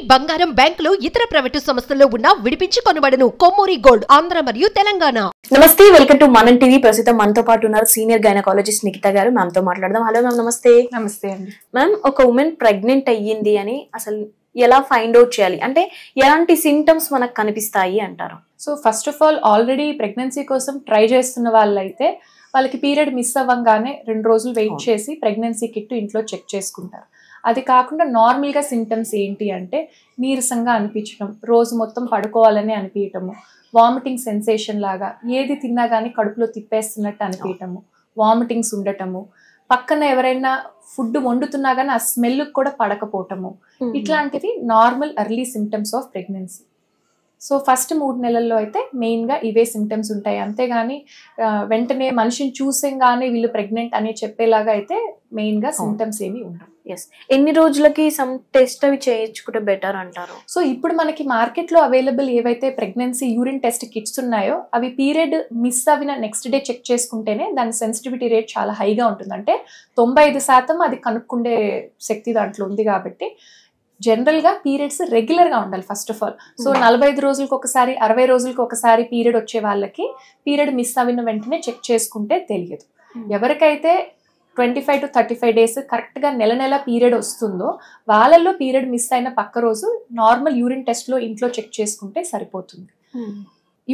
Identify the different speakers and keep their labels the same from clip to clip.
Speaker 1: బంగారం బ్యాంకులు ఇతర ప్రైవేటు సంస్థల్లో ఉన్న విడిపించి కొనబడును. కొమ్మూరి గోల్డ్ ఆంధ్ర మరియు తెలంగాణ.
Speaker 2: నమస్తే, వెల్కమ్ టు మనం టీవీ. ప్రస్తుతం మనతో పాటు ఉన్నారు సీనియర్ గైనకాలజిస్ట్ నిఖిత గారు. మ్యామ్ తో మాట్లాడదాం. హలో మ్యామ్, నమస్తే.
Speaker 3: నమస్తే అండి.
Speaker 2: మ్యామ్, ఒక ఉమెన్ ప్రెగ్నెంట్ అయ్యింది అని అసలు ఎలా ఫైండ్ అవుట్ చేయాలి? అంటే ఎలాంటి సింటమ్స్ మనకు కనిపిస్తాయి అంటారు?
Speaker 3: So first of all, already pregnancy కోసం ట్రై చేస్తున్న వాళ్ళైతే వాళ్ళకి పీరియడ్ మిస్ అవ్వగానే 2 రోజులు వెయిట్ చేసి ప్రెగ్నెన్సీ కిట్ ఇంట్లో చెక్ చేసుకుంటారు. అది కాకుండా నార్మల్గా సింటమ్స్ ఏంటి అంటే నీరసంగా అనిపించడం, రోజు మొత్తం పడుకోవాలని అనిపించటము, వామిటింగ్ సెన్సేషన్ లాగా, ఏది తిన్నా కానీ కడుపులో తిప్పేస్తున్నట్టు అనిపించటము, వామిటింగ్స్ ఉండటము, పక్కన ఎవరైనా ఫుడ్ వండుతున్నా కానీ ఆ స్మెల్ కూడా పడకపోవటము, ఇట్లాంటివి normal early symptoms of pregnancy. So first 3 నెలల్లో అయితే మెయిన్గా ఇవే సిమ్టమ్స్ ఉంటాయి. అంతేగాని వెంటనే మనిషిని చూసేగానే వీళ్ళు ప్రెగ్నెంట్ అని చెప్పేలాగా అయితే మెయిన్గా సిమ్టమ్స్ ఏమి ఉండవు.
Speaker 2: ఎన్ని రోజులకి సమ్ టెస్ట్ అవి చేయించుకుంటే బెటర్ అంటారు?
Speaker 3: సో ఇప్పుడు మనకి మార్కెట్లో అవైలబుల్ ఏవైతే ప్రెగ్నెన్సీ యూరిన్ టెస్ట్ కిట్స్ ఉన్నాయో అవి పీరియడ్ మిస్ అవిన నెక్స్ట్ డే చెక్ చేసుకుంటేనే దాని సెన్సిటివిటీ రేట్ చాలా హైగా ఉంటుంది. అంటే 95% అది కనుక్కుండే శక్తి దాంట్లో ఉంది. కాబట్టి జనరల్గా పీరియడ్స్ రెగ్యులర్గా ఉండాలి ఫస్ట్ ఆఫ్ ఆల్. సో 45 రోజులకు ఒకసారి, 60 రోజులకు ఒకసారి పీరియడ్ వచ్చే వాళ్ళకి పీరియడ్ మిస్ అవిన వెంటనే చెక్ చేసుకుంటే తెలియదు. ఎవరికైతే 25 to 35 days కరెక్ట్గా నెల పీరియడ్ వస్తుందో వాళ్ళల్లో పీరియడ్ మిస్ అయిన పక్క రోజు నార్మల్ యూరిన్ టెస్ట్లో ఇంట్లో చెక్ చేసుకుంటే సరిపోతుంది.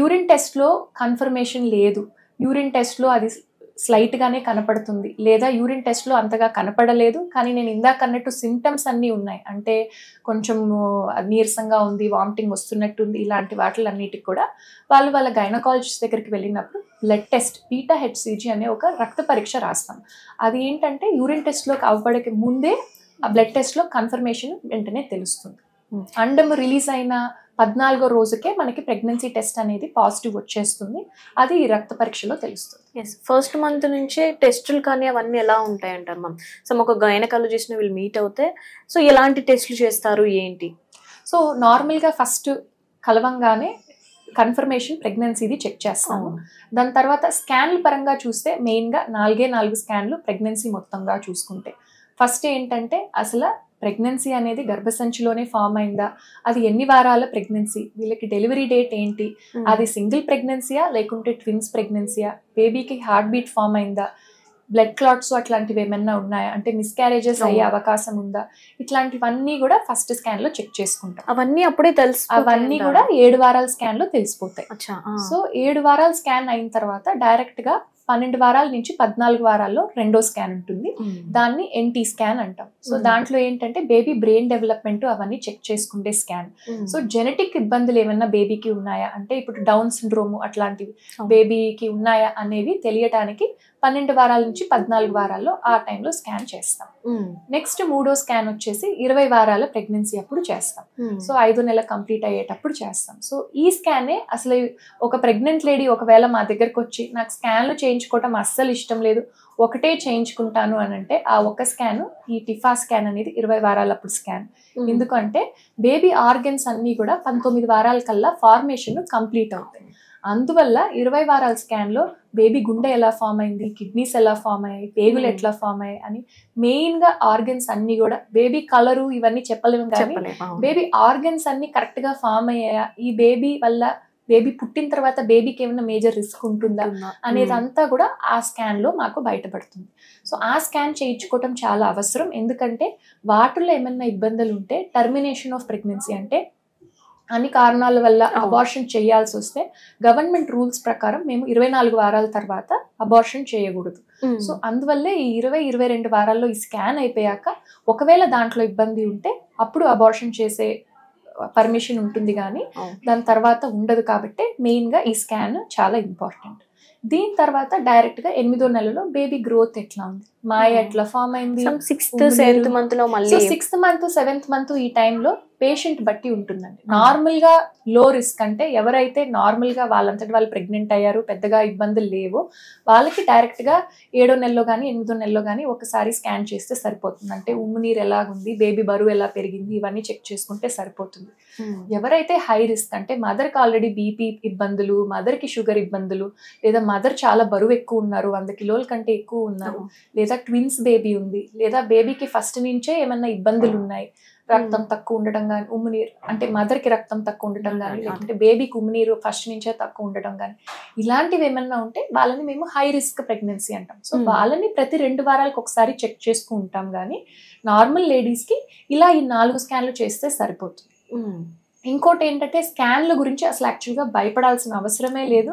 Speaker 3: యూరిన్ టెస్ట్లో కన్ఫర్మేషన్ లేదు, యూరిన్ టెస్ట్లో అది స్లైట్గానే కనపడుతుంది, లేదా యూరిన్ టెస్ట్లో అంతగా కనపడలేదు కానీ నేను ఇందాక అన్నట్టు సిమ్టమ్స్ అన్నీ ఉన్నాయి, అంటే కొంచెం నీరసంగా ఉంది, వామిటింగ్ వస్తున్నట్టుంది, ఇలాంటి వాటిలన్నిటికి కూడా వాళ్ళ గైనకాలజిస్ట్ దగ్గరికి వెళ్ళినప్పుడు బ్లడ్ టెస్ట్, బీటా హెచ్సిజీ అనే ఒక రక్త పరీక్ష రాస్తాం. అది ఏంటంటే యూరిన్ టెస్ట్లోకి అవ్వడానికి ముందే ఆ బ్లడ్ టెస్ట్లో కన్ఫర్మేషన్ వెంటనే తెలుస్తుంది. అండం రిలీజ్ అయిన 14వ రోజుకే మనకి ప్రెగ్నెన్సీ టెస్ట్ అనేది పాజిటివ్ వచ్చేస్తుంది. అది ఈ రక్త పరీక్షలో తెలుస్తుంది.
Speaker 2: ఫస్ట్ మంత్ నుంచే టెస్టులు కానీ అవన్నీ ఎలా ఉంటాయి అంటారు మ్యామ్? సో ఒక గైనకాలజిస్ట్ ని వీళ్ళు మీట్ అవుతే సో ఎలాంటి టెస్టులు చేస్తారు ఏంటి?
Speaker 3: సో నార్మల్గా ఫస్ట్ కలవంగానే కన్ఫర్మేషన్ ప్రెగ్నెన్సీది చెక్ చేస్తాము. దాని తర్వాత స్కాన్ల పరంగా చూస్తే మెయిన్గా 4 స్కాన్లు ప్రెగ్నెన్సీ మొత్తంగా చూసుకుంటే. ఫస్ట్ ఏంటంటే అసలు ప్రెగ్నెన్సీ అనేది గర్భసంచిలోనే ఫామ్ అయిందా, అది ఎన్ని వారాల ప్రెగ్నెన్సీ, వీళ్ళకి డెలివరీ డేట్ ఏంటి, అది సింగిల్ ప్రెగ్నెన్సీయా లేకుంటే ట్విన్స్ ప్రెగ్నెన్సీయా, బేబీకి హార్ట్ బీట్ ఫామ్ అయిందా, బ్లడ్ క్లాట్స్ అట్లాంటివి ఏమన్నా ఉన్నాయా, అంటే మిస్క్యారేజెస్ అయ్యే అవకాశం ఉందా, ఇట్లాంటివన్నీ కూడా ఫస్ట్ స్కాన్ లో చెక్ చేసుకుంటాం.
Speaker 2: అవన్నీ అప్పుడే తెలుసు,
Speaker 3: అవన్నీ కూడా 7 వారాల స్కాన్ లో తెలిసిపోతాయి. సో 7 వారాల స్కాన్ అయిన తర్వాత డైరెక్ట్ గా 12 వారాల నుంచి 14 వారాల్లో రెండో స్కాన్ ఉంటుంది. దాన్ని ఎన్టీ స్కాన్ అంటాం. సో దాంట్లో ఏంటంటే బేబీ బ్రెయిన్ డెవలప్మెంట్ అవన్నీ చెక్ చేసుకుంటే స్కాన్. సో జెనెటిక్ ఇబ్బందులు ఏమన్నా బేబీకి ఉన్నాయా, అంటే ఇప్పుడు డౌన్ సిండ్రోమ్ అట్లాంటివి బేబీకి ఉన్నాయా అనేవి తెలియటానికి 12 వారాల నుంచి 14 వారాల్లో ఆ టైంలో స్కాన్ చేస్తాం. నెక్స్ట్ 3వ స్కాన్ వచ్చేసి 20 వారాల ప్రెగ్నెన్సీ అప్పుడు చేస్తాం. సో 5 నెలలు కంప్లీట్ అయ్యేటప్పుడు చేస్తాం. సో ఈ స్కానే అసలు ఒక ప్రెగ్నెంట్ లేడీ ఒకవేళ మా దగ్గరకు వచ్చి నాకు స్కాన్లు చేయించుకోవటం అస్సలు ఇష్టం లేదు, ఒకటే చేయించుకుంటాను అని అంటే ఆ ఒక స్కాన్, ఈ టిఫా స్కాన్ అనేది 20 వారాలప్పుడు స్కాన్. ఎందుకంటే బేబీ ఆర్గన్స్ అన్నీ కూడా 19 వారాల కల్లా ఫార్మేషన్ కంప్లీట్ అవుతాయి. అందువల్ల 20 వారాల స్కాన్లో బేబీ గుండె ఎలా ఫామ్ అయింది, కిడ్నీస్ ఎలా ఫామ్ అయ్యాయి, పేగులు ఎట్లా ఫామ్ అయ్యాయి అని మెయిన్గా ఆర్గన్స్ అన్నీ కూడా, బేబీ కలరు ఇవన్నీ చెప్పలేము కానీ బేబీ ఆర్గన్స్ అన్నీ కరెక్ట్గా ఫామ్ అయ్యాయా, ఈ బేబీ వల్ల బేబీ పుట్టిన తర్వాత బేబీకి ఏమైనా మేజర్ రిస్క్ ఉంటుందా అనేదంతా కూడా ఆ స్కాన్లో మాకు బయటపడుతుంది. సో ఆ స్కాన్ చేయించుకోవటం చాలా అవసరం. ఎందుకంటే వాటిల్లో ఏమైనా ఇబ్బందులు ఉంటే టర్మినేషన్ ఆఫ్ ప్రెగ్నెన్సీ, అంటే అన్ని కారణాల వల్ల అబార్షన్ చేయాల్సి వస్తే గవర్నమెంట్ రూల్స్ ప్రకారం మేము 24 వారాల తర్వాత అబార్షన్ చేయకూడదు. సో అందువల్లే ఈ 22 వారాల్లో ఈ స్కాన్ అయిపోయాక ఒకవేళ దాంట్లో ఇబ్బంది ఉంటే అప్పుడు అబార్షన్ చేసే పర్మిషన్ ఉంటుంది కానీ దాని తర్వాత ఉండదు. కాబట్టి మెయిన్గా ఈ స్కాన్ చాలా ఇంపార్టెంట్. దీని తర్వాత డైరెక్ట్ గా 8వ నెలలో బేబీ గ్రోత్ ఎట్లా ఉంది, మాయ ఎట్లా ఫామ్ అయింది,
Speaker 2: 6th 7th మంత్ లో మళ్ళీ
Speaker 3: 6th మంత్ 7th మంత్ ఈ టైంలో పేషెంట్ బట్టి ఉంటుందండి. నార్మల్ గా లో రిస్క్, అంటే ఎవరైతే నార్మల్ గా వాళ్ళంతటి వాళ్ళు ప్రెగ్నెంట్ అయ్యారు, పెద్దగా ఇబ్బందులు లేవు, వాళ్ళకి డైరెక్ట్ గా 7వ నెలలో కానీ 8వ నెలలో కానీ ఒకసారి స్కాన్ చేస్తే సరిపోతుంది. అంటే ఉమ్ము నీరు ఎలాగుంది, బేబీ బరువు ఎలా పెరిగింది, ఇవన్నీ చెక్ చేసుకుంటే సరిపోతుంది. ఎవరైతే హై రిస్క్, అంటే మదర్ కి ఆల్రెడీ బీపీ ఇబ్బందులు, మదర్ కి షుగర్ ఇబ్బందులు, లేదా మదర్ చాలా బరువు ఎక్కువ ఉన్నారు, 100 కిలోల కంటే ఎక్కువ ఉన్నారు, లేదా ట్విన్స్ బేబీ ఉంది, లేదా బేబీకి ఫస్ట్ నుంచే ఏమన్నా ఇబ్బందులు ఉన్నాయి, రక్తం తక్కువ ఉండడం కానీ, ఉమ్మినీరు అంటే మదర్ కి రక్తం తక్కువ ఉండటం కానీ, లేకుంటే బేబీకి ఉమ్మినీరు ఫస్ట్ నుంచే తక్కువ ఉండటం కానీ, ఇలాంటివి ఏమన్నా ఉంటే వాళ్ళని మేము హై రిస్క్ ప్రెగ్నెన్సీ అంటాం. సో వాళ్ళని ప్రతి 2 వారాలకు ఒకసారి చెక్ చేసుకుంటాం. కానీ నార్మల్ లేడీస్ కి ఇలా ఈ 4 స్కాన్లు చేస్తే సరిపోతుంది. ఇంకోటి ఏంటంటే స్కాన్ల గురించి అసలు యాక్చువల్గా భయపడాల్సిన అవసరమే లేదు.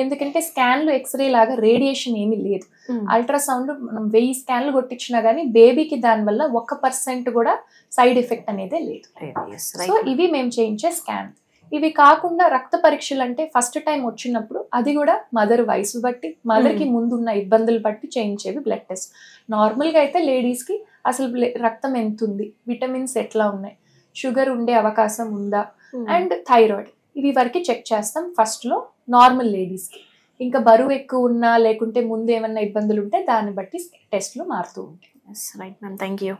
Speaker 3: ఎందుకంటే స్కాన్లు ఎక్స్రే లాగా రేడియేషన్ ఏమీ లేదు. అల్ట్రాసౌండ్ మనం 1000 స్కాన్లు కొట్టించినా కానీ బేబీకి దానివల్ల 1% కూడా సైడ్ ఎఫెక్ట్ అనేదే లేదు. సో ఇవి మేము చేయించే స్కాన్. ఇవి కాకుండా రక్త పరీక్షలు అంటే ఫస్ట్ టైం వచ్చినప్పుడు అది కూడా మదర్ వయసు బట్టి, మదర్కి ముందున్న ఇబ్బందులు బట్టి చేయించేవి బ్లడ్ టెస్ట్. నార్మల్గా అయితే లేడీస్కి అసలు రక్తం ఎంత ఉంది, విటమిన్స్ ఎట్లా ఉన్నాయి, షుగర్ ఉండే అవకాశం ఉందా, అండ్ థైరాయిడ్, ఇవి వరకు చెక్ చేస్తాం ఫస్ట్ లో నార్మల్ లేడీస్ కి. ఇంకా బరువు ఎక్కువ ఉన్నా లేకుంటే ముందు ఏమన్నా ఇబ్బందులు ఉంటే దాన్ని బట్టి టెస్ట్లు మారుతూ ఉంటాయి.
Speaker 2: Right ma'am, thank you.